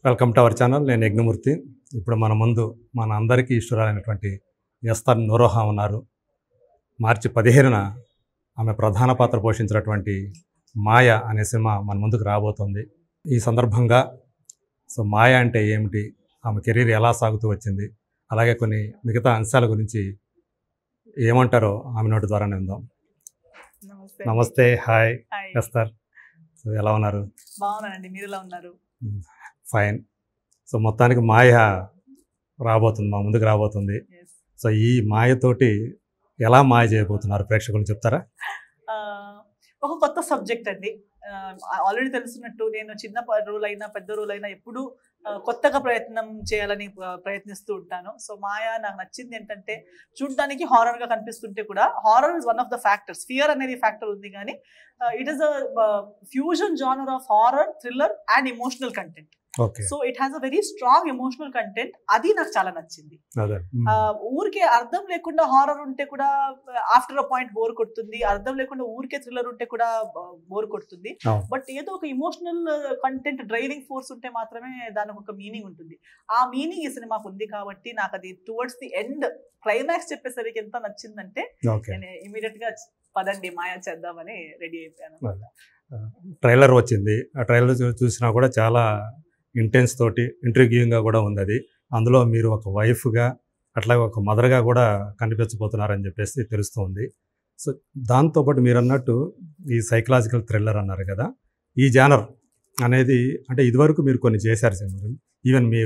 Welcome to our channel. నేను యజ్ఞమూర్తి. ఇప్పుడు మన ముందు మన అందరికీ ఇష్టరైనటువంటి ఎస్తర్ నూరోహా ఉన్నారు. మార్చి 15న ఆమె ప్రధాన పాత్ర పోషించినటువంటి మాయ అనే సినిమా మన ముందుకు రాబోతోంది. ఈ సందర్భంగా మాయ అంటే ఏమిటి, ఆమె కెరీర్ ఎలా సాగుతూ వచ్చింది, అలాగే కొన్ని మిగతా అంశాల గురించి ఏమంటారో ఆమె నోటి ద్వారా విందాం. నమస్తే. Hi Esther. ఎలా ఉన్నారు? బాగున్నానండి, మీరు ఎలా ఉన్నారు? ఫైన్. మొత్తానికి మాయ రాబోతుంది, మా ముందుకు రాబోతుంది. ఈ మాయతోటి ఎలా మాయ చేయబోతున్నారు ప్రేక్షకులు చెప్తారా? ఒక కొత్త సబ్జెక్ట్ అండి. ఆల్రెడీ తెలుసున్నట్టు నేను చిన్న రోల్ అయినా పెద్ద రోల్ అయినా ఎప్పుడు కొత్తగా ప్రయత్నం చేయాలని ప్రయత్నిస్తూ ఉంటాను. సో మాయ నాకు నచ్చింది ఏంటంటే, చూడడానికి హారర్గా కనిపిస్తుంటే కూడా horror is one of the factors. Fear అనేది ఫ్యాక్టర్ ఉంది, కానీ it is a fusion genre of horror, thriller and emotional content. So it has a very strong emotional content. అది నాకు చాలా నచ్చింది. ఊరికే అర్థం లేకుండా హారర్ ఉంటే కూడా ఆఫ్టర్ అ పాయింట్ బోర్ కొడుతుంది, అర్థం లేకుండా ఊరికే థ్రిల్లర్ ఉంటే కూడా బోర్ కొడుతుంది. బట్ ఏదో ఒక ఎమోషనల్ కంటెంట్ డ్రైవింగ్ ఫోర్స్ ఉంటే మాత్రమే దానికి ఒక మీనింగ్ ఉంటుంది. ఆ మీనింగ్ ఈ సినిమాకు ఉంది కాబట్టి నాకు అది టువర్డ్స్ ది ఎండ్ క్లైమాక్స్ చెప్పేసరికి ఎంత నచ్చిందంటే నేను ఇమీడియట్ గా పదండి మాయ చేద్దామని రెడీ అయిపోయాను. ట్రైలర్ వచ్చింది, ఆ ట్రైలర్ చూసినా కూడా చాలా ఇంటెన్స్ తోటి ఇంట్రిగ్యూయింగ్గా కూడా ఉంది. అది అందులో మీరు ఒక వైఫ్గా అట్లాగే ఒక మదర్గా కూడా కనిపించబోతున్నారని చెప్పేసి తెలుస్తుంది. సో దాంతోపాటు మీరు అన్నట్టు ఈ సైకలాజికల్ థ్రిల్లర్ అన్నారు కదా, ఈ జానర్ అనేది అంటే ఇదివరకు మీరు కొన్ని చేశారు సినిమాలు. ఈవెన్ మీ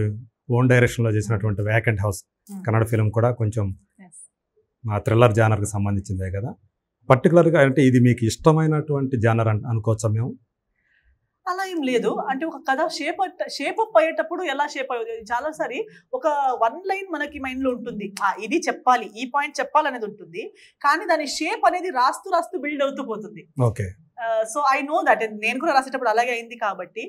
ఓన్ డైరెక్షన్లో చేసినటువంటి వ్యాకెంట్ హౌస్ కన్నడ ఫిలిం కూడా కొంచెం ఆ థ్రిల్లర్ జానర్కి సంబంధించిందే కదా. పర్టికులర్గా అంటే ఇది మీకు ఇష్టమైనటువంటి జానర్ అనుకోవచ్చా మేము? అలా ఏం లేదు. అంటే ఒక కథ షేప్ అప్ అయ్యేటప్పుడు ఎలా షేప్ అయ్యేది, చాలాసారి ఒక వన్ లైన్ మనకి మైండ్లో ఉంటుంది, ఇది చెప్పాలి, ఈ పాయింట్ చెప్పాలనేది ఉంటుంది, కానీ దాని షేప్ అనేది రాస్తూ రాస్తూ బిల్డ్ అవుతూ పోతుంది. Okay. So I know that. నేను కూడా రాసేటప్పుడు అలాగే అయింది. కాబట్టి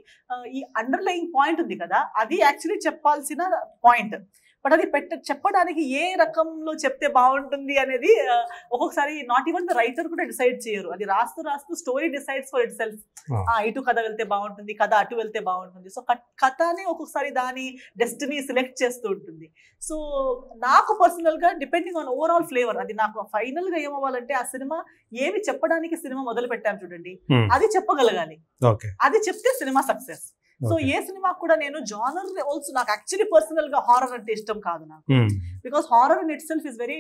ఈ అండర్లయింగ్ పాయింట్ ఉంది కదా, అది యాక్చువల్లీ చెప్పాల్సిన పాయింట్. బట్ అది చెప్పడానికి ఏ రకంలో చెప్తే బాగుంటుంది అనేది ఒక్కొక్కసారి నాట్ ఈవెన్ ద రైటర్ కూడా డిసైడ్ చేయరు. అది రాస్తూ రాస్తూ story decides for it self. ఇటు కథ వెళ్తే బాగుంటుంది, కథ అటు వెళ్తే బాగుంటుంది. సో కథనే ఒక్కొక్కసారి దాని డెస్టినీ సెలెక్ట్ చేస్తూ ఉంటుంది. సో నాకు పర్సనల్గా డిపెండింగ్ ఆన్ ఓవరాల్ ఫ్లేవర్, అది నాకు ఫైనల్గా ఏమవ్వాలంటే ఆ సినిమా ఏమి చెప్పడానికి సినిమా మొదలు పెట్టాను చూడండి, అది చెప్పగలగాలి. అది చెప్తే సినిమా సక్సెస్. సో ఏ సినిమా కూడా నేను జానర్ ఆల్సో, నాకు యాక్చువల్లీ పర్సనల్ గా హారర్ అంటే ఇష్టం కాదు నాకు. Because horror in it self is very,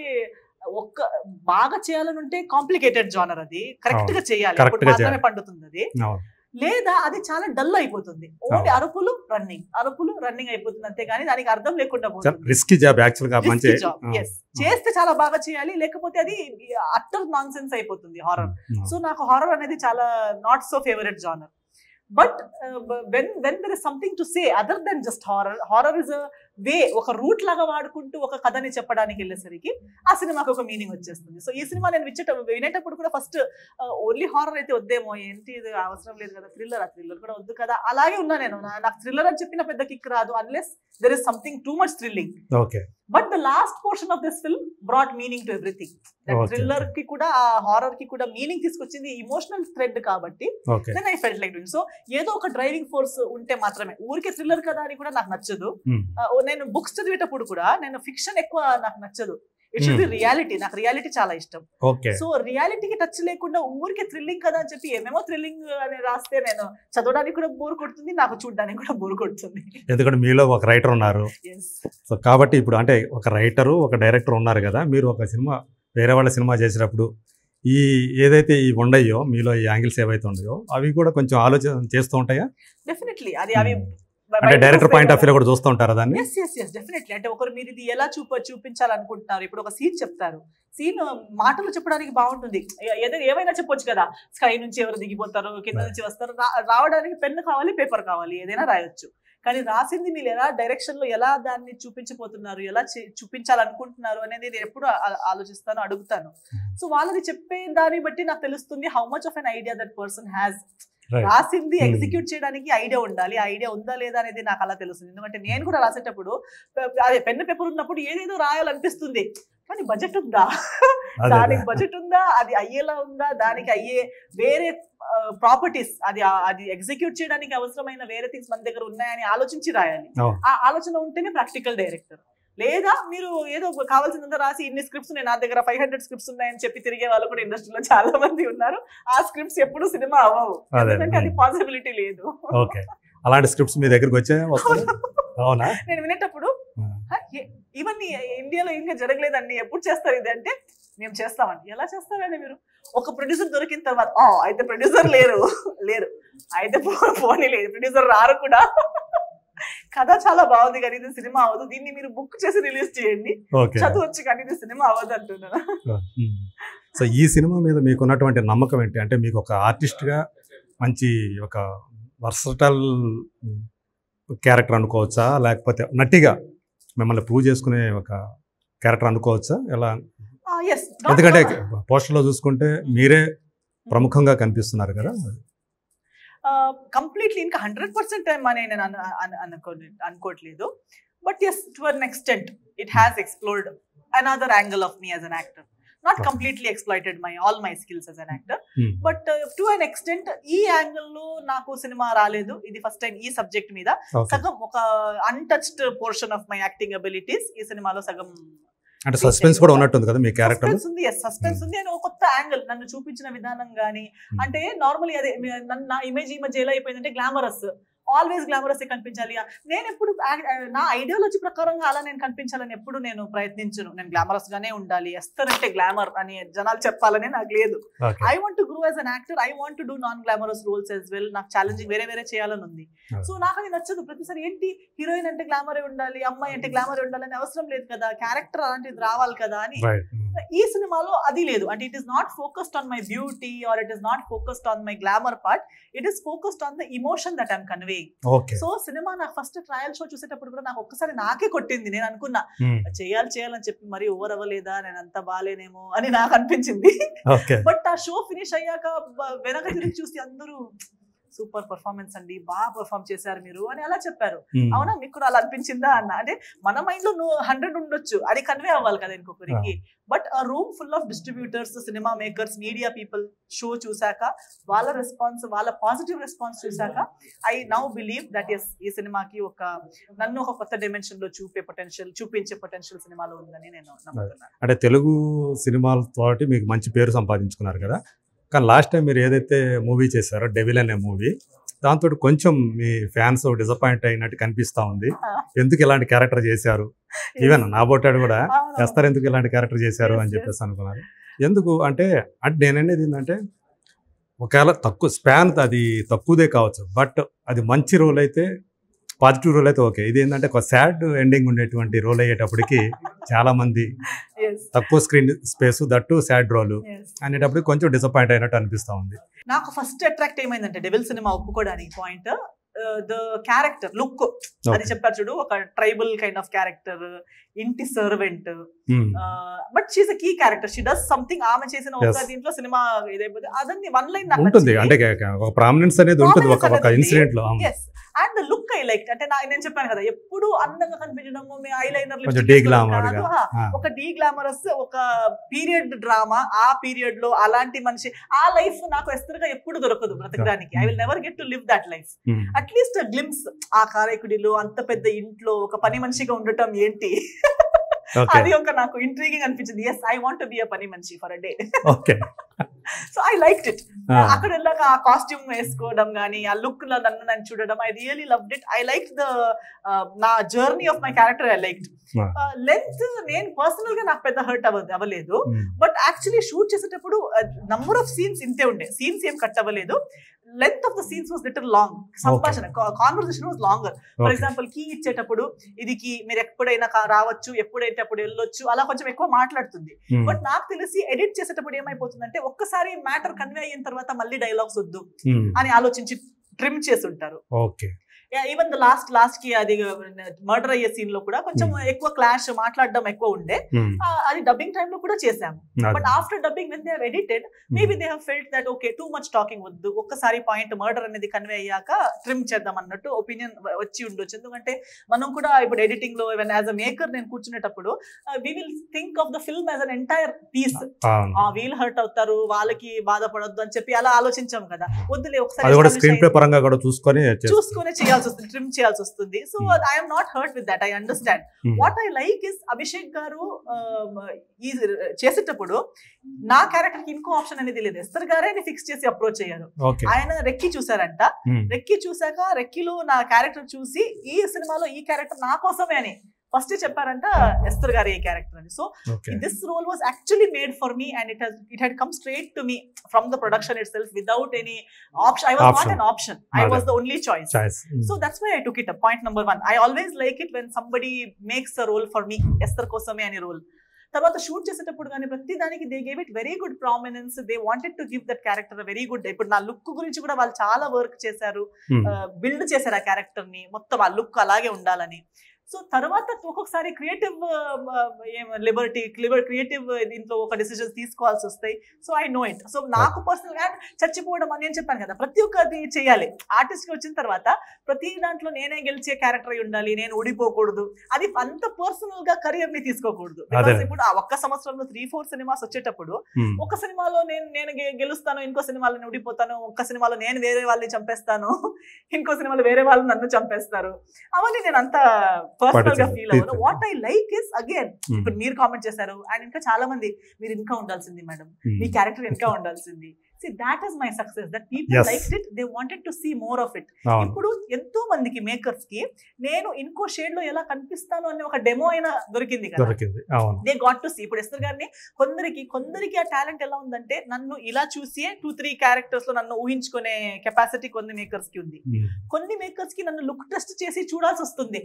బాగా చేయాలని ఉంటే కాంప్లికేటెడ్ జానర్. అది కరెక్ట్ గా చేయాలి, అప్పుడు మాత్రమే పండుతుంది అది. లేదా అది చాలా డల్ అయిపోతుంది, ఓన్లీ అరుపులు రన్నింగ్ అయిపోతుంది అంతే, కానీ దానికి అర్థం లేకుండా పోతుంది. రిస్కీ జాబ్ యాక్చువల్గా. చేస్తే చాలా బాగా చేయాలి, లేకపోతే అది అట్టర్ నాన్ సెన్స్ అయిపోతుంది హారర్. సో నాకు హారర్ అనేది చాలా not so favourite genre. But when there is something to say other than just horror is a way, ఒక రూట్ లాగా వాడుకుంటూ ఒక కథని చెప్పడానికి వెళ్ళేసరికి ఆ సినిమాకి ఒక మీనింగ్ వచ్చేస్తుంది. సో ఈ సినిమా నేను వినేటప్పుడు కూడా ఫస్ట్ ఓన్లీ హారర్ అయితే వద్దేమో, ఏంటి ఇది అవసరం లేదు కదా, థ్రిల్లర్ కూడా వద్దు కదా, అలాగే ఉన్నా నేను. నాకు థ్రిల్లర్ అని చెప్పిన పెద్ద కిక్ రాదు unless there is something too much thrilling. Okay. But the last portion of this film brought meaning to everything. Thriller కి కూడా హారర్ కి కూడా మీనింగ్ తీసుకొచ్చింది ఎమోషనల్ థ్రెడ్ కాబట్టి. then I felt like doing so. ఏదో ఒక driving force ఉంటే మాత్రమే, ఊరికే థ్రిల్లర్ కదా అని కూడా నాకు నచ్చదు. నేను బుక్స్ చదివేటప్పుడు కూడా నేను ఫిక్షన్ ఎక్కువ నాకు నచ్చదు. It should be reality. నాకు రియాలిటీ చాలా ఇష్టం. సో రియాలిటీకి టచ్ లేకుండా ఊరికే థ్రిల్లింగ్ కదా అని చెప్పి ఏమేమో థ్రిల్లింగ్ అని రాస్తే నేను చదవడానికి కూడా బోర్ కొడుతుంది, నాకు చూడడానికి కూడా బోర్ కొడుతుంది. ఎందుకంటే మీలో ఒక రైటర్ ఉన్నారు. సో కాబట్టి ఇప్పుడు అంటే ఒక రైటరు ఒక డైరెక్టర్ ఉన్నారు కదా, మీరు ఒక సినిమా వేరే వాళ్ళ సినిమా చేసేటప్పుడు ఈ ఏదైతే ఈ ఉండయో మీలో ఈ యాంగిల్స్ ఏవైతే ఉన్నాయో అవి కూడా కొంచెం ఆలోచన చేస్తూ ఉంటాయా? డెఫినెట్లీ. అది అవి అంటే డైరెక్టర్ పాయింట్ ఆఫ్ వ్యూ కూడా చూస్తూ ఉంటారా దాన్ని? yes definitely. అంటే ఒకరు మీరు ఇది ఎలా చూపించాలనుకుంటున్నారు, ఇప్పుడు ఒక సీన్ చెప్తారు, సీన్ మాటలు చెప్పడానికి బాగుంటుంది, ఏమైనా చెప్పొచ్చు కదా, స్కై నుంచి ఎవరు దిగిపోతారు, కింద నుంచి వస్తారు, రావడానికి పెన్ను కావాలి, పేపర్ కావాలి, ఏదైనా రాయొచ్చు. కానీ రాసింది మీరు ఎలా డైరెక్షన్ లో ఎలా దాన్ని చూపించబోతున్నారు, ఎలా చూపించాలనుకుంటున్నారు అనేది నేను ఎప్పుడు ఆలోచిస్తాను, అడుగుతాను. సో వాళ్ళది చెప్పే దాన్ని బట్టి నాకు తెలుస్తుంది how much of an idea that person has. రాసింది ఎగ్జిక్యూట్ చేయడానికి ఐడియా ఉండాలి. ఐడియా ఉందా లేదా అనేది నాకు అలా తెలుస్తుంది. ఎందుకంటే నేను కూడా రాసేటప్పుడు అదే పెన్ను పేపర్ ఉన్నప్పుడు ఏదేదో రాయాలనిపిస్తుంది, కానీ బడ్జెట్ ఉందా, దానికి బడ్జెట్ ఉందా, అది అయ్యేలా ఉందా, దానికి అయ్యే వేరే ప్రాపర్టీస్, అది ఎగ్జిక్యూట్ చేయడానికి అవసరమైన వేరే థింగ్స్ మన దగ్గర ఉన్నాయని ఆలోచించి రాయాలి. ఆ ఆలోచన ఉంటేనే ప్రాక్టికల్ డైరెక్టర్. లేదా మీరు ఏదో కావాల్సినంత రాసి ఇన్ని స్క్రిప్ట్స్ ఉన్నాయి, నా దగ్గర 500 స్క్రిప్ట్స్ ఉన్నాయని చెప్పి తిరిగే వాళ్ళు కూడా ఇండస్ట్రీలో చాలా మంది ఉన్నారు. ఆ స్క్రిప్ట్స్ ఎప్పుడు సినిమా అవ్వవు, ఎందుకంటే అది పాసిబిలిటీ లేదు. అలాంటి స్క్రిప్ట్స్ మీ దగ్గరకు వచ్చే అవునా? నేను వినేటప్పుడు ఇవన్నీ ఇండియాలో ఇంకా జరగలేదండి, ఎప్పుడు చేస్తారు ఇది అంటే, మేము చేస్తామండి. ఎలా చేస్తారండి మీరు? ఒక ప్రొడ్యూసర్ దొరికిన తర్వాత అయితే ప్రొడ్యూసర్ లేరు అయితే పోనీ లేదు, ప్రొడ్యూసర్ రారు కూడా. కథ చాలా బాగుంది కానీ ఇది సినిమా అవ్వదు, దీన్ని మీరు బుక్ చేసి రిలీజ్ చేయండి, చదవచ్చు కానీ ఇది సినిమా అవ్వదు అంటున్నాను. సో ఈ సినిమా మీద మీకు ఉన్నటువంటి నమ్మకం ఏంటి? అంటే మీకు ఒక ఆర్టిస్ట్గా మంచి ఒక వర్సటల్ క్యారెక్టర్ అనుకోవచ్చా, లేకపోతే నటిగా మిమ్మల్ని ప్రూవ్ చేసుకునే ఒక క్యారెక్టర్ అనుకోవచ్చా? ఎలా? ఎందుకంటే పోస్టర్లో చూసుకుంటే మీరే ప్రముఖంగా కనిపిస్తున్నారు కదా. కంప్లీట్లీ ఇంకా 100% అని నేను అనుకోవట్లేదు. But yes, to an extent it has explored another angle of me as an actor. Not completely exploited all my skills as an actor, but to an extent ఈ యాంగిల్ లో నాకు సినిమా రాలేదు. ఇది first time ఈ subject మీద సగం ఒక untouched portion of my acting abilities ఈ సినిమాలో సగం. అంటే సస్పెన్స్ కూడా ఉన్నట్టుంది కదా మీ క్యారెక్టర్. సస్పెన్స్ ఉంది అని ఒక కొత్త యాంగిల్ నన్ను చూపించిన విధానం గానీ, అంటే నార్మల్లీ అదే నా ఇమేజ్ ఈ మధ్య ఎలా అయిపోయిందంటే గ్లామరస్, ఆల్వేస్ గ్లామరస్ కనిపించాలి. నేను ఎప్పుడు నా ఐడియాలజీ ప్రకారంగా అలా నేను కనిపించాలని ఎప్పుడు నేను ప్రయత్నించను. నేను గ్లామరస్ గానే ఉండాలి, ఎస్తర్ అంటే గ్లామర్ అని జనాలు చెప్పాలని నాకు లేదు. I want to grow as an actor, I want to do non glamorous roles as well. నాకు ఛాలెంజింగ్ వేరే చేయాలని ఉంది. సో నాకు అది నచ్చదు. ప్రతిసారి ఏంటి హీరోయిన్ అంటే గ్లామరే ఉండాలి, అమ్మాయి అంటే గ్లామరే ఉండాలని అవసరం లేదు కదా, క్యారెక్టర్ అలాంటిది రావాలి కదా అని. ఈ సినిమాలో అది లేదు. అంటే it is not focused on my beauty or it is not focused on my glamour part, it is focused on the emotion that I'm conveying. So cinema నాకు ఫస్ట్ ట్రయల్ షో చూసేటప్పుడు కూడా నాకు ఒక్కసారి నాకే కొట్టింది. నేను అనుకున్నా చేయాలని చెప్పి మరి ఓవర్ అవ్వలేదా, నేను అంత బాలేనేమో అని నాకు అనిపించింది. బట్ ఆ షో ఫినిష్ అయ్యాక వెనక తిరిగి చూసి అందరూ సూపర్ పర్ఫార్మెన్స్ అండి, బాగా పర్ఫార్మ్ చేశారు మీరు అని అలా చెప్పారు. అవునా, మీకు కూడా అలా అనిపించిందా అన్న? అంటే మన మైండ్ లో 100 ఉండొచ్చు, అది కన్వే అవ్వాలి కదా ఇంకొకరికి. బట్ ఆ room full of distributors, cinema makers, media people show చూసాక వాళ్ళ రెస్పాన్స్, వాళ్ళ పాజిటివ్ రెస్పాన్స్ చూసాక I now believe that yes ఈ సినిమాకి నన్ను ఒక కొత్త డైమెన్షన్ లో చూపించే పొటెన్షియల్ సినిమాలో ఉందని నేను నమ్ముతున్నాను. అంటే తెలుగు సినిమాలతో మీకు మంచి పేరు సంపాదించుకున్నారు కదా, కానీ లాస్ట్ టైం మీరు ఏదైతే మూవీ చేశారో డెవిల్ అనే మూవీ, దాంతో కొంచెం మీ ఫ్యాన్స్ డిసప్పాయింట్ అయినట్టు కనిపిస్తా ఉంది. ఎందుకు ఇలాంటి క్యారెక్టర్ చేశారు, ఈవెన్ నాబోటాడు కూడా చేస్తారు, ఎందుకు ఇలాంటి క్యారెక్టర్ చేశారు అని చెప్పేసి అనుకున్నారు. ఎందుకు అంటే నేననేది ఏంటంటే, ఒకవేళ తక్కువ స్పాన్ అది తక్కువదే కావచ్చు, బట్ అది మంచి రోల్ అయితే, పాజిటివ్ రోల్ అయితే ఓకే. ఇది ఏంటంటే ఒక సాడ్ ఎండింగ్ ఉండేటువంటి రోల్ అయ్యేటప్పటికి చాలా మంది తక్కువ screen space, that sad role అనేటప్పుడు కొంచెం డిసప్పాయింట్ అయినట్టు అనిపిస్తా ఉంది. నాకు ఫస్ట్ అట్రాక్ట్ ఏమైందంటే డెవిల్ సినిమా ఒప్పుకోవడానికి పాయింట్ ద క్యారెక్టర్ లుక్. అది చెప్పారు చూడు, ఒక ట్రైబల్ కైండ్ ఆఫ్ క్యారెక్టర్, ఇంటి servant, but she's a key character, she does something. ఆమె చేసిన ఒక దీంట్లో సినిమా ఇదైపోతే అదని వన్ లైన్ ఉంటుంది, అంటే ఒక ప్రామినెన్స్ అనేది ఉంటుంది ఒక ఇన్సిడెంట్ లో. And the look I like. అంటే నేను చెప్పాను కదా, ఎప్పుడు అందంగా కనిపించడము, ఐ లైనర్, ఒక డీ గ్లామరస్, ఒక పీరియడ్ డ్రామా, ఆ పీరియడ్ లో అలాంటి మనిషి, ఆ లైఫ్ నాకు ఎస్తరుగా ఎప్పుడు దొరకదు బ్రతకడానికి. I will never get to live that life. At least glimpse, ఆ కారైకుడిలో అంత పెద్ద ఇంట్లో ఒక పని మనిషిగా ఉండటం ఏంటి, అది ఒక నాకు ఇంట్రీగింగ్ అనిపించింది. Yes, I want to be a పని మనిషి for a day. So I liked it. అక్కడ వెళ్ళాక ఆ కాస్ట్యూమ్ వేసుకోవడం కానీ, ఆ లుక్ లో నన్ను చూడడం, I really loved it. I like the నా journey of my character. I liked length. నేను పర్సనల్ గా నాకు పెద్ద హర్ట్ అవ్వలేదు, బట్ యాక్చువల్లీ షూట్ చేసేటప్పుడు నంబర్ ఆఫ్ సీన్స్ ఇంతే ఉండే, సీన్స్ ఏం కట్ అవ్వలేదు. Length of the scenes was little long. సంభాషణ, conversation was longer. For example key ఇచ్చేటప్పుడు ఇది కీ, మీరు ఎప్పుడైనా రావచ్చు, ఎప్పుడైతే అప్పుడు వెళ్ళొచ్చు, అలా కొంచెం ఎక్కువ మాట్లాడుతుంది. బట్ నాకు తెలిసి ఎడిట్ చేసేటప్పుడు ఏమైపోతుందంటే, ఒక్కసారి మ్యాటర్ కన్వే అయిన తర్వాత మళ్ళీ డైలాగ్స్ వద్దు అని ఆలోచించి ట్రిమ్ చేసి ఉంటారు. ఈవెన్ ద లాస్ట్ కి అది మర్డర్ అయ్యే సీన్ లో కూడా కొంచెం ఎక్కువ క్లాష్ మాట్లాడడం ఎక్కువ ఉండే, అది డబ్బింగ్ టైమ్ లో కూడా చేసాము. But after dubbing when they have edited maybe they have felt that okay too much talking వద్దు, ఒక్కసారి పాయింట్ మర్డర్ అనేది కన్వే అయ్యాక ట్రిమ్ చేద్దాం అన్నట్టు ఒపీనియన్ వచ్చి ఉండొచ్చు. ఎందుకంటే మనం కూడా ఇప్పుడు ఎడిటింగ్ లో ఈవెన్ యాజ్ అ మేకర్ నేను కూర్చునేటప్పుడు we will think of the film as an entire piece. వీళ్ళు హర్ట్ అవుతారు, వాళ్ళకి బాధపడొద్దు అని చెప్పి అలా ఆలోచించాం కదా, వద్దులే ఒకసారి చూసుకొని చేయాల్సి వస్తుంది, ట్రిమ్ చేయాల్సి వస్తుంది. So I'm not hurt with that, I understand. What I like is Abhishek గారు చేసేటప్పుడు నా క్యారెక్టర్ కి ఇంకో ఆప్షన్ అనేది లేదు, ఎస్తర్ గారే ఫిక్స్ చేసి అప్రోచ్ అయ్యారు. ఆయన రెక్కీ చూసారంట, రెక్కీ చూసాక రెక్కీలో నా క్యారెక్టర్ చూసి ఈ సినిమాలో ఈ క్యారెక్టర్ నా కోసమే అని ఫస్ట్ చెప్పారంట ఎస్తర్ గారు ఏ క్యారెక్టర్ అని. So this role was actually made for me and it had come straight to me from the production itself without any option. I was not an option, I was the only choice. So that's why I took it up. Point number 1, I always like it when somebody makes a role for me, Esther కోసమే అని role. తర్వాత shoot చేసేటప్పుడు కానీ ప్రతి దానికి they gave it very good prominence, they wanted to give that character very good. ఇప్పుడు నా look గురించి కూడా వాళ్ళు చాలా వర్క్ చేశారు, బిల్డ్ చేశారు ఆ క్యారెక్టర్ ని, మొత్తం ఆ లుక్ అలాగే ఉండాలని. సో తర్వాత ఒక్కొక్కసారి క్రియేటివ్ లిబర్టీ క్రియేటివ్ దీంట్లో ఒక డిసిజన్స్ తీసుకోవాల్సి వస్తాయి. So I know it. So నాకు పర్సనల్ గా చచ్చిపోవడం అని నేను చెప్పాను కదా, ప్రతి ఒక్కటి చేయాలి. ఆర్టిస్ట్ కి వచ్చిన తర్వాత ప్రతి దాంట్లో నేనే గెలిచే క్యారెక్టర్ అయి ఉండాలి, నేను ఊడిపోకూడదు, అది అంత పర్సనల్ గా కెరియర్ ని తీసుకోకూడదు. ఇప్పుడు ఆ ఒక్క సంవత్సరంలో 3-4 సినిమాస్ వచ్చేటప్పుడు ఒక సినిమాలో నేను గెలుస్తాను, ఇంకో సినిమాలో నేను ఊడిపోతాను, ఒక్క సినిమాలో నేను వేరే వాళ్ళని చంపేస్తాను, ఇంకో సినిమాలో వేరే వాళ్ళు నన్ను చంపేస్తారు, అవన్నీ నేను అంత పర్సనల్ గా ఫీల్ అవ్వను. What I like is again ఇప్పుడు మీరు కామెంట్ చేశారు అండ్ ఇంకా చాలా మంది మీరు ఇంకా ఉండాల్సింది మేడం, మీ క్యారెక్టర్ ఇంకా ఉండాల్సింది. See, that is my success, that people liked it, they wanted to see more of it. ఇప్పుడు ఎంతో మందికి మేకర్స్ కి నేను ఇంకో షేడ్ లో ఎలా కనిపిస్తాను అనే ఒక డెమో అయినా దొరికింది కదా, దే గాట్ టు సీ. ఇప్పుడు ఎస్తర్ గారిని కొందరికి ఆ టాలెంట్ ఎలా ఉందంటే నన్ను ఇలా చూసి 2-3 క్యారెక్టర్స్ లో నన్ను ఊహించుకునే కెపాసిటీ కొన్ని మేకర్స్ కి ఉంది. కొన్ని మేకర్స్ కి నన్ను లుక్ టెస్ట్ చేసి చూడాల్సి వస్తుంది,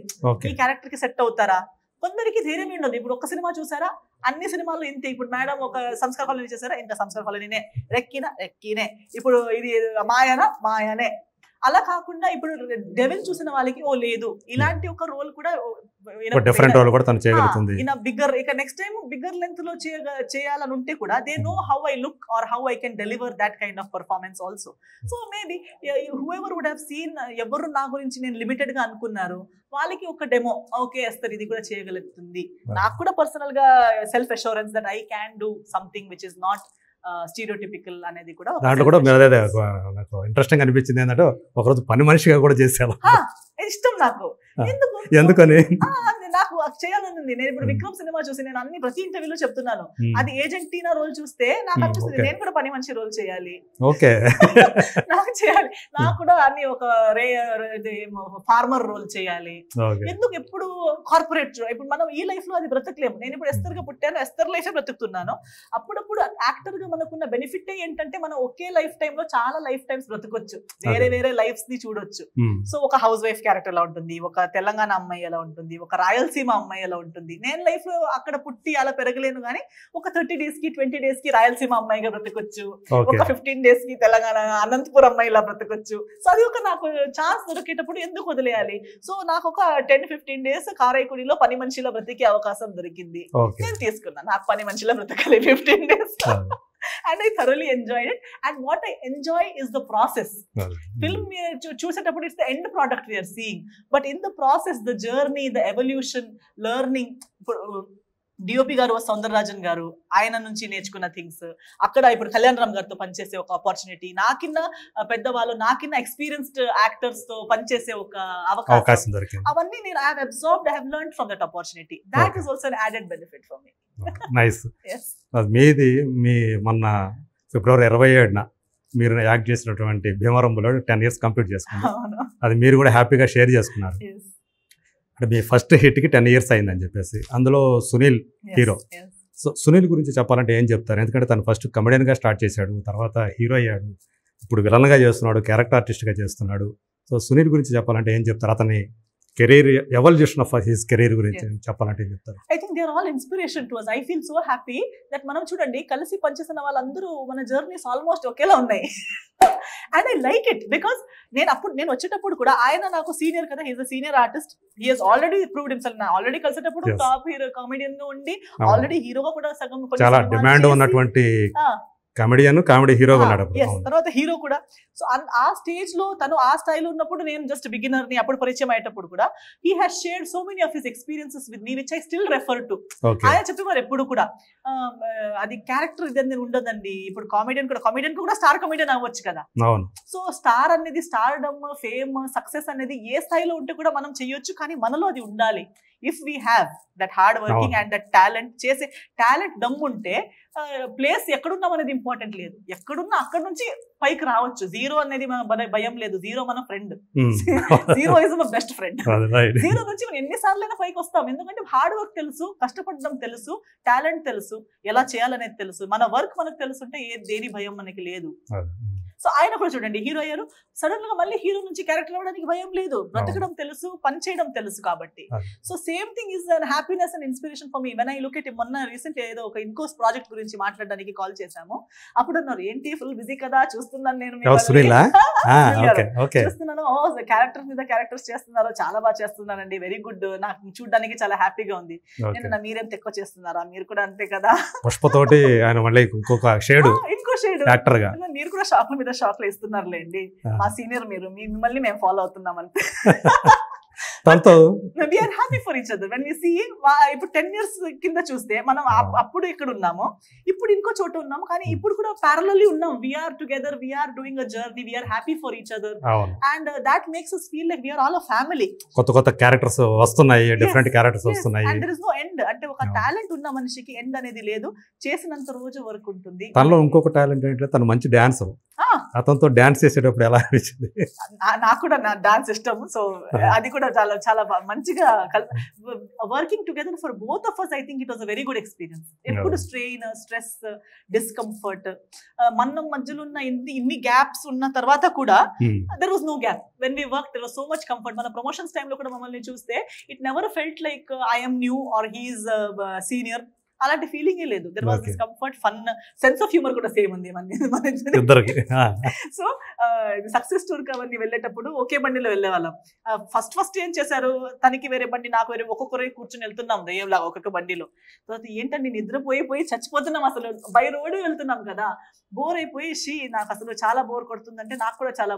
ఈ క్యారెక్టర్ కి సెట్ అవుతారా. కొందరికి ధైర్యం ఉండదు. ఇప్పుడు ఒక సినిమా చూసారా, అన్ని సినిమాల్లో ఇంతే. ఇప్పుడు మేడం ఒక సంస్కార కాలనీ చేశారా, ఇంకా సంస్కార కాలనీనే, రెక్కినే, ఇప్పుడు ఇది మాయనే. అలా కాకుండా ఇప్పుడు డెవిల్ చూసిన వాళ్ళకి ఓ లేదు ఇలాంటి ఒక రోల్ కూడా డిఫరెంట్ రోల్ కూడా తను చేయగలుగుతుంది. బిగ్గర్ ఇక నెక్స్ట్ టైం బిగ్గర్ లెంత్ లో చేయాలని ఉంటే కూడా they know how I look or how I can deliver that kind of performance also. So maybe whoever would have seen, ఎవరు నా గురించి నేను లిమిటెడ్ గా అనుకున్నారు వాళ్ళకి ఒక డెమో ఓకే ఎస్తర్ ఇది కూడా చేయగలుగుతుంది. నాకు కూడా పర్సనల్ గా self assurance that I can do something which is not stereotypical అనేది కూడా దాంట్లో కూడా నాకు ఇంట్రెస్టింగ్ అనిపించింది ఏంటంటే ఒకరోజు పని మనిషిగా కూడా చేశాను, ఇష్టం నాకు. ఎందుకని నాకు చేయాలని ఉంది. నేను ఇప్పుడు విక్రమ్ సినిమా చూసి నేను అన్ని ప్రతి ఇంటర్వ్యూలో చెప్తున్నాను, అది ఏజెంటీనా రోల్ చూస్తే నాకు అనిపిస్తుంది నేను కూడా పని మనిషి రోల్ చేయాలి, నాకు చేయాలి, నాకు కూడా అన్ని ఒక ఫార్మర్ రోల్ చేయాలి. ఎందుకు ఎప్పుడు కార్పొరేట్, ఇప్పుడు మనం ఈ లైఫ్ లో అది బ్రతకలేము. నేను ఇప్పుడు ఎస్తర్ గా పుట్టాను, ఎస్తర్ లైఫ్ బ్రతుకుతున్నాను. అప్పుడప్పుడు యాక్టర్ గా మనకున్న బెనిఫిట్ ఏంటంటే మనం ఒకే లైఫ్ టైమ్ లో చాలా లైఫ్ టైమ్స్ బ్రతకొచ్చు, వేరే లైఫ్స్ ని చూడొచ్చు. సో ఒక హౌస్ వైఫ్ క్యారెక్టర్ ఎలా ఉంటుంది, ఒక తెలంగాణ అమ్మాయి ఎలా ఉంటుంది, ఒక రాయలసీమ అమ్మాయి ఎలా ఉంటుంది. నేను లైఫ్ లో అక్కడ పుట్టి అలా పెరగలేను కానీ ఒక 30 days కి 20 days కి రాయలసీమ అమ్మాయిగా బ్రతకొచ్చు, ఒక 15 days కి తెలంగాణ అనంతపురం అమ్మాయి ఇలా బ్రతకొచ్చు. సో అది ఒక నాకు ఛాన్స్ దొరికేటప్పుడు ఎందుకు వదిలేయాలి. సో నాకు ఒక 10-15 days కారైకుడిలో పని మనిషిలో బ్రతికే అవకాశం దొరికింది, నేను తీసుకున్నాను. నాకు పని మనిషిలో బ్రతకాలి 15 days. And I thoroughly enjoyed it. And what I enjoy is the process. Film చూసేటప్పుడు it's the end product we are seeing, but in the process, the journey, the evolution, learning. DOP గారు సౌందరరాజన్ గారు ఆయన నుంచి నేర్చుకున్న things, అక్కడ ఇప్పుడు కళ్యాణ్ రామ్ గారితో పనిచేసే ఒక ఆపర్చునిటీ, నాకిన్న పెద్దవాళ్ళు నాకిన్న ఎక్స్పీరియన్స్డ్ యాక్టర్స్ తో పనిచేసే ఒక అవకాశం, అవన్నీ నేను I have observed, I have learned from that opportunity. That is also an added benefit for me. Nice. మీది మొన్న February 27న మీరు యాక్ట్ చేసినటువంటి భీమవరంలో 10 years కంప్లీట్ చేసుకున్నారు. అది మీరు కూడా హ్యాపీగా షేర్ చేసుకున్నారు. అంటే మీ ఫస్ట్ హిట్కి 10 years అయిందని చెప్పేసి, అందులో సునీల్ హీరో. సో సునీల్ గురించి చెప్పాలంటే ఏం చెప్తారు? ఎందుకంటే తను ఫస్ట్ కమెడియన్గా స్టార్ట్ చేశాడు, తర్వాత హీరో అయ్యాడు, ఇప్పుడు విలన్గా చేస్తున్నాడు, క్యారెక్టర్ ఆర్టిస్ట్గా చేస్తున్నాడు. సో సునీల్ గురించి చెప్పాలంటే ఏం చెప్తారు? అతని career evolution of his career గురించి చెప్పాలంటే చెప్తారు. I think they are all inspiration to us. I feel so happy that మనం చూడండి కలిసి పనిచేసిన వాళ్ళందరూ మన జర్నీస్ ఆల్మోస్ట్ ఒకేలా ఉన్నాయి. And I like it because నేను వచ్చేటప్పుడు కూడా ఆయన నాకు సీనియర్ కదా, he's a senior artist, he has already proved himself. నా ఆల్రెడీ కలిసేటప్పుడు టాప్ హీరో కామెడియన్ గా ఉండి ఆల్రెడీ హీరోగా కూడా సగం చాలా డిమాండ్ ఉన్నటువంటి కామెడీ హీరోగా ఉన్నాడు. తర్వాత హీరో కూడా. సో ఆ స్టేజ్ లో తను ఆ స్థాయిలో ఉన్నప్పుడు నేను జస్ట్ బిగినర్ ని అప్పుడు పరిచయం అయ్యేటప్పుడు కూడా he has shared so many of his experiences with me which I still refer to. ఆయన చెప్పేవారు ఎప్పుడు కూడా అది క్యారెక్టర్ ఇదని ఉండదండి. ఇప్పుడు కామెడియన్ కూడా స్టార్ కామెడియన్ అవ్వచ్చు కదా. సో స్టార్ అనేది స్టార్డమ్, ఫేమ్, సక్సెస్ అనేది ఏ స్థాయిలో ఉంటే కూడా మనం చెయ్యొచ్చు, కానీ మనలో అది ఉండాలి. If we have that hard working and that talent, చేసే టాలెంట్ దమ్ ఉంటే ప్లేస్ ఎక్కడున్నాం అనేది ఇంపార్టెంట్ లేదు. ఎక్కడున్నా అక్కడ నుంచి పైకి రావచ్చు. జీరో అనేది మన భయం లేదు. జీరో మన friend. Zero is my best friend. Zero నుంచి మనం ఎన్నిసార్లైనా పైకి వస్తాం. ఎందుకంటే హార్డ్ వర్క్ తెలుసు, కష్టపడడం తెలుసు, టాలెంట్ తెలుసు, ఎలా చేయాలనేది తెలుసు. మన వర్క్ మనకు తెలుసుంటే దేని భయం మనకి లేదు. సో ఆయన కూడా చూడండి హీరో అయ్యారు, సడన్ గా మళ్ళీ హీరో నుంచి క్యారెక్టర్ అవ్వడానికి భయం లేదు. బ్రతకడం తెలుసు, పని చేయడం తెలుసు కాబట్టి. So same thing is an happiness and inspiration for me. When I look at మొన్న రీసెంట్ ఏదో ఒక ఇన్కోస్ ప్రాజెక్ట్ గురించి మాట్లాడడానికి కాల్ చేశాము. అప్పుడు అన్నారు ఏంటి ఫుల్ బిజీ కదా, చూస్తున్నాను నేను చూస్తున్నాను, క్యారెక్టర్ మీద క్యారెక్టర్స్ చేస్తున్నారు, చాలా బాగా చేస్తున్నారండి, వెరీ గుడ్, నాకు చూడడానికి చాలా హ్యాపీగా ఉంది. నేను మీరేం ఎక్కువ చేస్తున్నారా, మీరు కూడా అంతే కదా. పుష్పతోటి ఆయన మళ్ళీ ఇంకో షేడ్ యాక్టర్ గా మీరు కూడా షాక్ల మీద షాక్లు ఇస్తున్నారులేండి. మా సీనియర్ మీరు, మిమ్మల్ని మేము ఫాలో అవుతున్నాం అంతే. We are happy for each other. When we see ఇప్పుడు 10 years కింద చూస్తే మనం అప్పుడు ఇక్కడ ఉన్నాము, ఇప్పుడు ఇంకో చోట ఉన్నాము, కానీ ఇప్పుడు కూడా parallelly ఉన్నాం. We are together, we are doing a journey, we are happy for each other, and that makes us feel like we are all a family. కొత్త క్యారెక్టర్స్ వస్తున్నాయి, డిఫరెంట్ క్యారెక్టర్స్ వస్తున్నాయి. And there is no end. అంటే ఒక talent ఉన్న మనిషికి end అనేది లేదు, చేసినంత రోజు వరకు ఉంటుంది. తనలో ఇంకొక టాలెంట్ ఏంటంటే తను మంచి డాన్సర్. అతనితో డాన్స్ చేసేటప్పుడు ఎలా అనిపించింది? నాకు కూడా నా డాన్స్ ఇష్టం. సో అది కూడా చాలా చాలా మంచిగా working together for both of us. I think it was a very good experience. ఎప్పుడు స్ట్రెయిన్, స్ట్రెస్, డిస్కంఫర్ట్, మన మధ్యలో ఉన్న ఇన్ని గ్యాప్స్ ఉన్న తర్వాత కూడా there was no gap. When we worked there was so much comfort. మన ప్రమోషన్స్ టైంలో కూడా మమ్మల్ని చూస్తే it never felt like I am new or he is senior. అలాంటి ఫీలింగ్ ఏ లేదు. There was this comfort, fun, sense of humour కూడా same ఉంది మన ఇద్దరికి. సో సక్సెస్ టూర్ అవన్నీ వెళ్ళేటప్పుడు ఒకే బండిలో వెళ్ళేవాళ్ళం. ఫస్ట్ ఏం చేశారు, తనకి వేరే బండి, నాకు వేరే, ఒక్కొక్కరే కూర్చొని వెళ్తున్నాం దయ్యంలాగా ఒక్కొక్క బండిలో. తర్వాత ఏంటంటే నిద్రపోయి చచ్చిపోతున్నాం, అసలు బై రోడ్ వెళ్తున్నాం కదా, బోర్ అయిపోయి నాకు అసలు చాలా బోర్ కొడుతుందంటే నాకు కూడా చాలా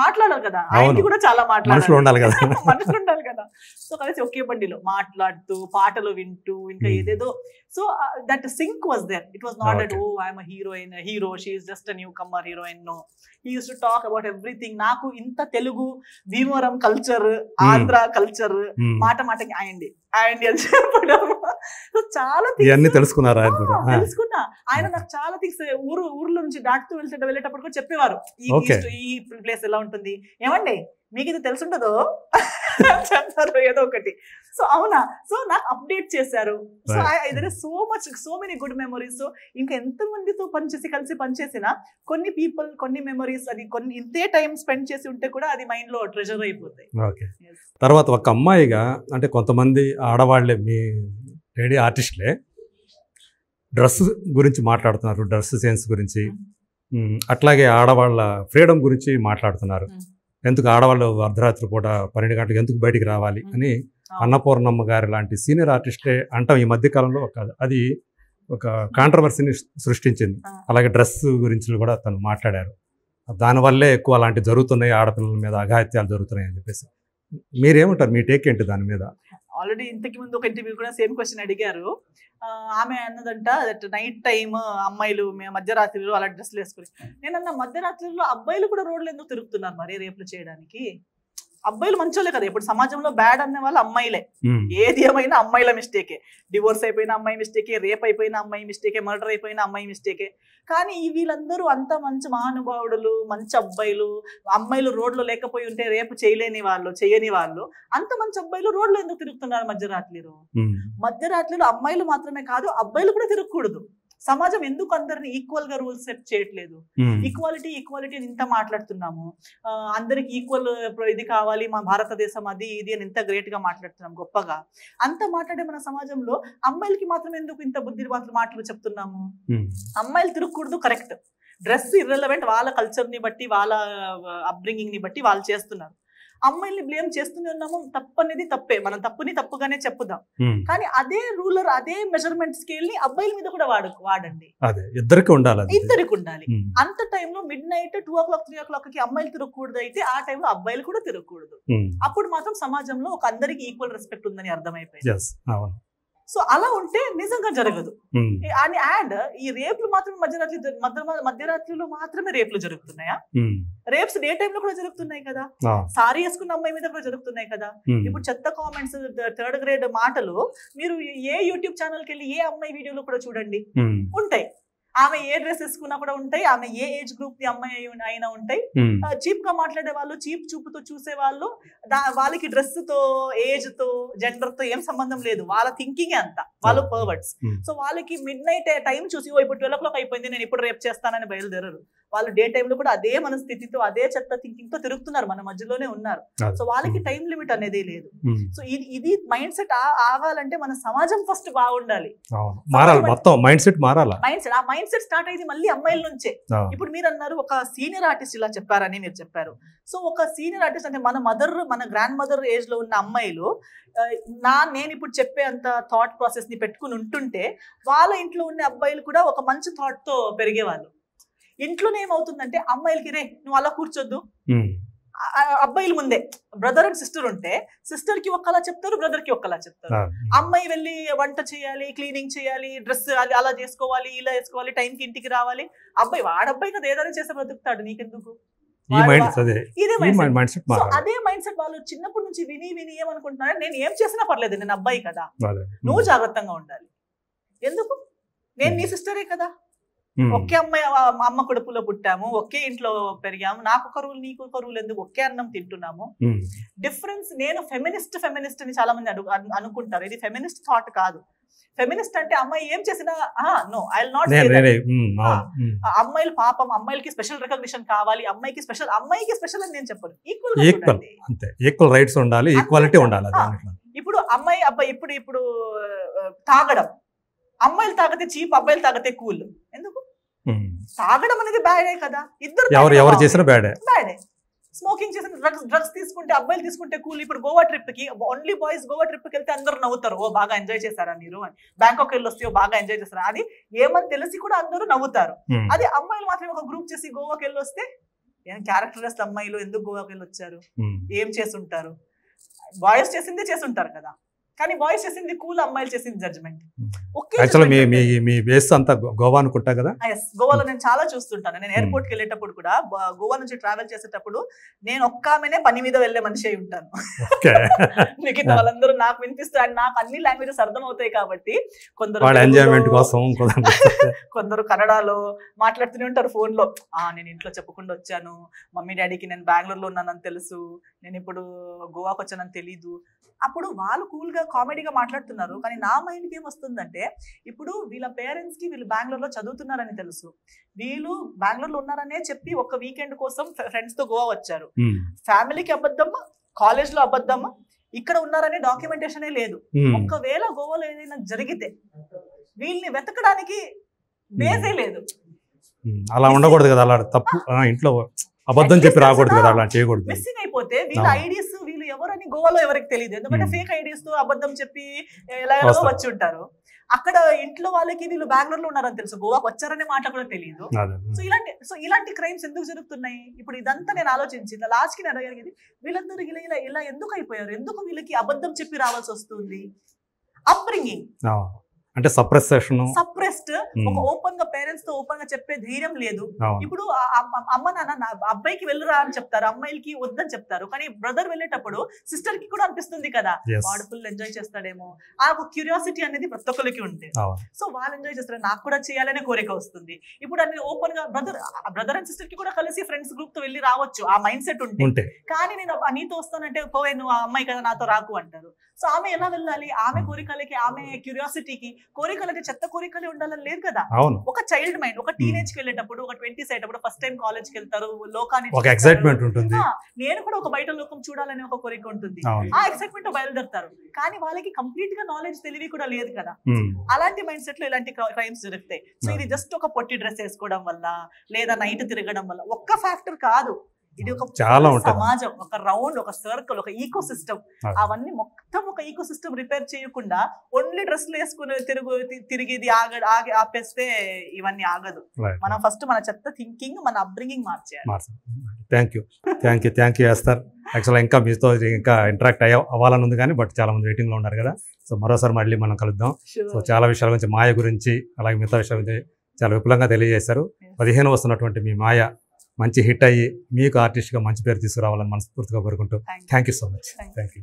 మాట్లాడాలి కదా, ఆయనకి కూడా చాలా మాట్లాడాలి కదా, మనుషులు ఉండాలి కదా. సో కలిసి ఒకే బండిలో మాట్లాడుతూ పాటలు వింటూ ఇంకా ఏదేదో. So that sync was there. It was not that I am a hero, she is just a newcomer heroine. No, he used to talk about everything. Naku inta Telugu, Bhimavaram culture, Andhra culture, మాటకి అయ్యండి అని చెప్పడం. So చాలా ఇవన్నీ తెలుసుకున్నా ఆయన. నాకు చాలా థింగ్స్ ఊర్లో నుంచి దాటుతూ వెళ్ళేటప్పుడు కూడా చెప్పేవారు, ఈ ప్లేస్ ఎలా ఉంటుంది, ఏమండి మీకు ఇది తెలుసుంటదో చెప్తారు ఏదో ఒకటి. సో అవునా, సో నాకు అప్డేట్ చేశారు. So so many good memories. So ఇంకా ఎంత మందితో కలిసి పనిచేసినా కొన్ని పీపుల్, కొన్ని మెమరీస్, అది కొన్ని ఇంతే టైం స్పెండ్ చేసి ఉంటే కూడా అది మైండ్ లో ట్రెజర్ అయిపోతాయి. తర్వాత ఒక అమ్మాయిగా అంటే కొంతమంది ఆడవాళ్లే, మీ లేడీ ఆర్టిస్టులే డ్రెస్ గురించి మాట్లాడుతున్నారు, డ్రెస్ సెన్స్ గురించి, అట్లాగే ఆడవాళ్ళ ఫ్రీడమ్ గురించి మాట్లాడుతున్నారు. ఎందుకు ఆడవాళ్ళు అర్ధరాత్రి పూట 12 గంటలకు ఎందుకు బయటికి రావాలి అని అన్నపూర్ణమ్మ గారి లాంటి సీనియర్ ఆర్టిస్టే అంటాం. ఈ మధ్య కాలంలో అది ఒక కాంట్రవర్సీని సృష్టించింది. అలాగే డ్రెస్ గురించి కూడా తను మాట్లాడారు. దానివల్లే ఎక్కువ అలాంటి జరుగుతున్నాయి, ఆడపిల్లల మీద అఘాయిత్యాలు జరుగుతున్నాయి అని చెప్పేసి. మీరేమంటారు, మీ టేక్ ఏంటి దాని మీద? ఆల్రెడీ ఇంతకు ముందు ఒక ఇంటర్వ్యూ కూడా సేమ్ క్వశ్చన్ అడిగారు. ఆమె అన్నదంట దట్ నైట్ టైమ్ అమ్మాయిలు మధ్యరాత్రిలో అలా డ్రెస్లు వేసుకుని. నేనన్న మధ్యరాత్రిలో అబ్బాయిలు కూడా రోడ్లు ఎందుకు తిరుగుతున్నారు మరి రేపులు చేయడానికి? అబ్బాయిలు మంచోళ్ళే కదా, ఇప్పుడు సమాజంలో బ్యాడ్ అనే వాళ్ళు అమ్మాయిలే. ఏది ఏమైనా అమ్మాయిల మిస్టేకే. డివోర్స్ అయిపోయిన అమ్మాయి మిస్టేకే, రేప్ అయిపోయిన అమ్మాయి మిస్టేకే, మర్డర్ అయిపోయిన అమ్మాయి మిస్టేకే. కానీ వీళ్ళందరూ అంత మంచి మహానుభావుడులు, మంచి అబ్బాయిలు. అమ్మాయిలు రోడ్లో లేకపోయి ఉంటే రేపు చేయని వాళ్ళు, అంత మంచి అబ్బాయిలు రోడ్లో ఎందుకు తిరుగుతున్నారు మధ్యరాత్రిలో? మధ్యరాత్రిలో అమ్మాయిలు మాత్రమే కాదు, అబ్బాయిలు కూడా తిరగకూడదు. సమాజం ఎందుకు అందరిని ఈక్వల్ గా రూల్స్ సెట్ చేయట్లేదు? ఈక్వాలిటీ ఈక్వాలిటీ అని ఇంత మాట్లాడుతున్నాము, అందరికి ఈక్వల్ ఇది కావాలి, మా భారతదేశం అది ఇది అని ఇంత గ్రేట్ గా మాట్లాడుతున్నాం గొప్పగా. అంత మాట్లాడే మన సమాజంలో అమ్మాయిలకి మాత్రం ఎందుకు ఇంత బుద్ధి మాటలు చెప్తున్నాము? అమ్మాయిలు తిరగకూడదు, కరెక్ట్. డ్రెస్ ఇర్రెలవెంట్, వాళ్ళ కల్చర్ ని బట్టి వాళ్ళ అప్బ్రింగింగ్ ని బట్టి వాళ్ళు చేస్తున్నారు. అమ్మాయిల్ని బ్లేమ్ చేస్తూనే ఉన్నాము, తప్పనేది తప్పే, మనం తప్పుని తప్పుగానే చెప్పుదాం. కానీ అదే రూలర్ అదే మెజర్మెంట్ స్కేల్ ని అబ్బాయిల మీద కూడా వాడండి. ఇద్దరికి ఉండాలి. అంత టైంలో మిడ్ నైట్ 2 o'clock 3 o'clock కి అమ్మాయిలు తిరగకూడదు, అయితే ఆ టైంలో అబ్బాయిలు కూడా తిరగకూడదు. అప్పుడు మాత్రం సమాజంలో ఒక అందరికి ఈక్వల్ రెస్పెక్ట్ ఉందని అర్థమైపోయింది. సో అలా ఉంటే నిజంగా జరగదు. అండ్ ఈ రేపులు మాత్రం మధ్యరాత్రిలో మాత్రమే రేపులు జరుగుతున్నాయా? రేప్స్ డే టైమ్ లో కూడా జరుగుతున్నాయి కదా, సారీ వేసుకున్న అమ్మాయి మీద కూడా జరుగుతున్నాయి కదా. ఇప్పుడు చెత్త కామెంట్స్, 3rd grade మాటలు మీరు ఏ యూట్యూబ్ ఛానల్కి వెళ్ళి ఏ అమ్మాయి వీడియోలో కూడా చూడండి, ఉంటాయి. ఆమె ఏ డ్రెస్ వేసుకున్నా కూడా ఉంటాయి, ఆమె ఏ ఏజ్ గ్రూప్ ది అమ్మాయి అయినా ఉంటాయి. చీప్ గా మాట్లాడే వాళ్ళు, చీప్ చూపుతో చూసే వాళ్ళు, వాళ్ళకి డ్రెస్ తో ఏజ్ తో జెండర్ తో ఏం సంబంధం లేదు, వాళ్ళ థింకింగ్ అంతా, వాళ్ళు పర్వర్ట్స్. సో వాళ్ళకి మిడ్ నైట్ టైం చూసి ఇప్పుడు 12 o'clock అయిపోయింది, నేను ఇప్పుడు రేపు చేస్తానని బయలుదేరరు. వాళ్ళు డే టైంలో కూడా అదే మనస్థితితో అదే చెత్త థింకింగ్ తో తిరుగుతున్నారు, మన మధ్యలోనే ఉన్నారు. సో వాళ్ళకి టైం లిమిట్ అనేది లేదు. సో ఇది మైండ్ సెట్ ఆగాలంటే మన సమాజం ఫస్ట్ బాగుండాలి, మైండ్ సెట్ మారాలి. ఆ మైండ్ సెట్ స్టార్ట్ అయింది మళ్ళీ అమ్మాయిల నుంచే. ఇప్పుడు మీరు అన్నారు ఒక సీనియర్ ఆర్టిస్ట్ ఇలా చెప్పారని మీరు చెప్పారు. సో ఒక సీనియర్ ఆర్టిస్ట్ అంటే మన గ్రాండ్ మదర్ ఏజ్ లో ఉన్న అమ్మాయిలు నేను ఇప్పుడు చెప్పే అంత థాట్ ప్రాసెస్ ని పెట్టుకుని ఉంటుంటే వాళ్ళ ఇంట్లో ఉన్న అబ్బాయిలు కూడా ఒక మంచి థాట్ తో పెరిగేవాళ్ళు. ఇంట్లోనే ఏమవుతుందంటే అమ్మాయిలకి రే నువ్వు అలా కూర్చోద్దు, అబ్బాయిల ముందే బ్రదర్ అండ్ సిస్టర్ ఉంటే సిస్టర్ కి ఒక్కలా చెప్తారు, బ్రదర్ కి ఒక్కలా చెప్తారు. అమ్మాయి వెళ్ళి వంట చేయాలి, క్లీనింగ్ చేయాలి, డ్రెస్ అలా చేసుకోవాలి, ఇలా వేసుకోవాలి, టైంకి ఇంటికి రావాలి. వాడబ్బాయి కదా ఏదైనా చేస్తే బ్రతుకుతాడు, నీకెందుకు? అదే మైండ్ సెట్ వాళ్ళు చిన్నప్పటి నుంచి విని ఏమనుకుంటున్నారు, నేను ఏం చేసినా పర్లేదు, నేను అబ్బాయి కదా, నువ్వు జాగ్రత్తగా ఉండాలి. ఎందుకు? నేను నీ సిస్టరే కదా, ఒకే అమ్మాయి అమ్మ కడుపులో పుట్టాము, ఒకే ఇంట్లో పెరిగాము, నాకు ఒక రూల్ నీకు ఒక రూల్ ఎందుకు, ఒకే అన్నం తింటున్నాము. డిఫరెన్స్. నేను ఫెమినిస్ట్ అని చాలా మంది అనుకుంటారు, ఇది ఫెమినిస్ట్ థాట్ కాదు. ఫెమినిస్ట్ అంటే అమ్మాయి ఏం చేసినా no I will not say that. అమ్మాయిలు పాపం, అమ్మాయిలకి స్పెషల్ రికగ్నిషన్ కావాలి, అమ్మాయికి స్పెషల్ అని నేను చెప్పను. ఈక్వల్ రైట్స్ ఉండాలి, ఈక్వాలిటీ ఉండాలి. ఇప్పుడు అమ్మాయి అబ్బాయి ఇప్పుడు తాగడం, అమ్మాయిలు తాగితే చీప్, అబ్బాయిలు తాగితే కూల్. ఎందుకు? తాగడం అనేది బ్యాడే కదా, ఇద్దరు ఎవరు చేసినా బ్యాడే. స్మోకింగ్ చేసిన డ్రగ్స్ తీసుకుంటే అబ్బాయిలు తీసుకుంటే కూల్. ఇప్పుడు గోవా ట్రిప్ కి ఓన్లీ బాయ్స్ గోవా ట్రిప్ కి వెళ్తే అందరూ నవ్వుతారు, ఓ బాగా ఎంజాయ్ చేశారా మీరు అని. బ్యాంకాక్ వెళ్ళి వస్తే బాగా ఎంజాయ్ చేస్తారా, అది ఏమని తెలిసి కూడా అందరూ నవ్వుతారు. అది అమ్మాయిలు మాత్రమే ఒక గ్రూప్ చేసి గోవాకి వెళ్ళి వస్తే ఏం క్యారెక్టర్లెస్ అమ్మాయిలు ఎందుకు గోవాకి వెళ్ళి వచ్చారు, ఏం చేస్తుంటారు? బాయ్స్ చేసిందే చేసుంటారు కదా, కానీ బాయ్స్ చేసింది కూల్, అమ్మాయిలు చేసింది జడ్జ్మెంట్. మీ బేస్ అంతా గోవా అనుకుంటా కదా? గోవాలో నేను చాలా చూస్తుంటాను. నేను ఎయిర్పోర్ట్ కి వెళ్ళేటప్పుడు కూడా, గోవా నుంచి ట్రావెల్ చేసేటప్పుడు నేను ఒక్క ఆమెనే పని మీద వెళ్లే మనిషి అయి ఉంటాను. మిగతా వాళ్ళందరూ నాకు వినిపిస్తారు, నాకు అన్ని లాంగ్వేజెస్ అర్థం అవుతాయి కాబట్టి. కొందరు కన్నడలో మాట్లాడుతూనే ఉంటారు ఫోన్ లో. నేను ఇంట్లో చెప్పకుండా వచ్చాను, మమ్మీ డాడీకి నేను బెంగళూరులో ఉన్నానని తెలుసు, నేను ఇప్పుడు గోవాకి వచ్చానని తెలీదు. అప్పుడు వాళ్ళు కూల్ గా కామెడీగా మాట్లాడుతున్నారు, కానీ నా మైండ్కి ఏమొస్తుందంటే, ఇప్పుడు వీళ్ళ పేరెంట్స్ కి వీళ్ళు బెంగళూరులో చదువుతున్నారని తెలుసు, వీళ్ళు బెంగళూరులో ఉన్నారనే చెప్పి ఒక వీకెండ్ కోసం ఫ్రెండ్స్ తో గోవా వచ్చారు. ఫ్యామిలీకి అబద్ధం, కాలేజ్ లో అబద్ధం, ఇక్కడ ఉన్నారనే డాక్యుమెంటేషనే లేదు. ఒకవేళ గోవాలో ఏదైనా జరిగితే వీళ్ళని వెతకడానికి బేసే లేదు. అలా ఉండకూడదు కదా, అలా తప్పు ఇంట్లో అబద్ధం చెప్పి రాకూడదు కదా, అలా చేయకూడదు. మిస్సింగ్ అయిపోతే వీళ్ళ ఐడీస్ వీళ్ళు ఎవరని గోవాలో ఎవరికి తెలియదు, ఎందుకంటే ఫేక్ ఐడీస్ తో అబద్ధం చెప్పి ఎలాగో వచ్చి ఉంటారు. అక్కడ ఇంట్లో వాళ్ళకి వీళ్ళు బెంగళూరులో ఉన్నారని తెలుసు, గోవాకి వచ్చారనే మాట కూడా తెలియదు. సో ఇలాంటి క్రైమ్స్ ఎందుకు జరుగుతున్నాయి? ఇప్పుడు ఇదంతా నేను ఆలోచించింది. లాస్ట్ కి నేను అడిగేది, వీళ్ళందరూ ఇలా ఎందుకు అయిపోయారు, ఎందుకు వీళ్ళకి అబద్ధం చెప్పి రావాల్సి వస్తుంది? అప్బ్రింగింగ్ అంటే సప్రెస్డ్, ఒక ఓపెన్ గా పేరెంట్స్ తో ఓపెన్ గా చెప్పే ధైర్యం లేదు. ఇప్పుడు అమ్మ నాన్న అబ్బాయికి వెళ్ళురా అని చెప్తారు, అమ్మాయిలకి వద్దని చెప్తారు. కానీ బ్రదర్ వెళ్ళేటప్పుడు సిస్టర్ కి కూడా అనిపిస్తుంది కదా, వాడు ఫుల్ ఎంజాయ్ చేస్తాడేమో, ఆ క్యూరియాసిటీ అనేది ప్రతి ఒక్కరికి ఉంటుంది. సో వాళ్ళు ఎంజాయ్ చేస్తారు, నాకు కూడా చేయాలనే కోరిక వస్తుంది. ఇప్పుడు అన్ని ఓపెన్ గా బ్రదర్ అండ్ సిస్టర్ కి కూడా కలిసి ఫ్రెండ్స్ గ్రూప్ తో వెళ్ళి రావచ్చు, ఆ మైండ్ సెట్ ఉంటే. కానీ నేను నీతో వస్తానంటే పోయే, నువ్వు ఆ అమ్మాయి కదా నాతో రాకు అంటారు. సో ఆమె ఎలా వెళ్ళాలి? ఆమె కోరికలకి, ఆమె క్యూరియాసిటీకి, కోరికలకి చెత్త కోరికలే ఉండాలని లేదు కదా. అవును, ఒక చైల్డ్ మైండ్, ఒక టీనేజ్ కి వెళ్ళేటప్పుడు, ఒక 20s అయ్యేటప్పుడు, ఫస్ట్ టైం కాలేజ్ కి వెళ్తారు, లోకాన్ని ఒక ఎక్సైట్మెంట్ ఉంటుంది. నేను కూడా ఒక బయట లోకం చూడాలని ఒక కోరిక ఉంటుంది. అవును. ఆ ఎక్సైట్మెంట్ బయలుదేరుతారు, కానీ వాళ్ళకి కంప్లీట్ గా నాలెడ్జ్ తెలివి కూడా లేదు కదా. ఉమ్. అలాంటి మైండ్ సెట్ లో ఇలాంటి క్రైమ్స్ జరుగుతాయి. సో ఇది జస్ట్ ఒక పొట్టి డ్రెస్ వేసుకోవడం వల్ల లేదా నైట్ తిరగడం వల్ల ఒక్క ఫ్యాక్టర్ కాదు, ఇది ఒక చాలా ఉంటుంది. సమాజం, ఒక రౌండ్, ఒక సర్కిల్, ఒక ఈకో సిస్టమ్. అవును. అవన్నీ మొత్తం ఒక ఈకో సిస్టమ్ రిపేర్ చేయకుండా ఓన్లీ డ్రెస్లు వేసుకుని తిరిగేది ఆపేస్తే ఇవన్నీ ఆగదు. Right. మనం ఫస్ట్ మన చెత్త థింకింగ్, మన అప్బ్రింగింగ్ మార్చేయాలి. Thank you Esther. యాక్చువల్గా ఇంకా మీతో ఇంకా ఇంటరాక్ట్ అవ్వాలని ఉంది కానీ బట్ చాలా మంది వెయిటింగ్లో ఉన్నారు కదా. సో మరోసారి మళ్ళీ మనం కలుద్దాం. Sure. సో చాలా విషయాల గురించి, మాయ గురించి, అలాగే మిగతా విషయాల గురించి చాలా విపులంగా తెలియజేశారు. 15 వస్తున్నటువంటి మీ మాయ మంచి హిట్ అయ్యి మీకు ఆర్టిస్ట్గా మంచి పేరు తీసుకురావాలని మనస్ఫూర్తిగా కోరుకుంటూ Thank you. Thank you so much. Thank you. Thank you.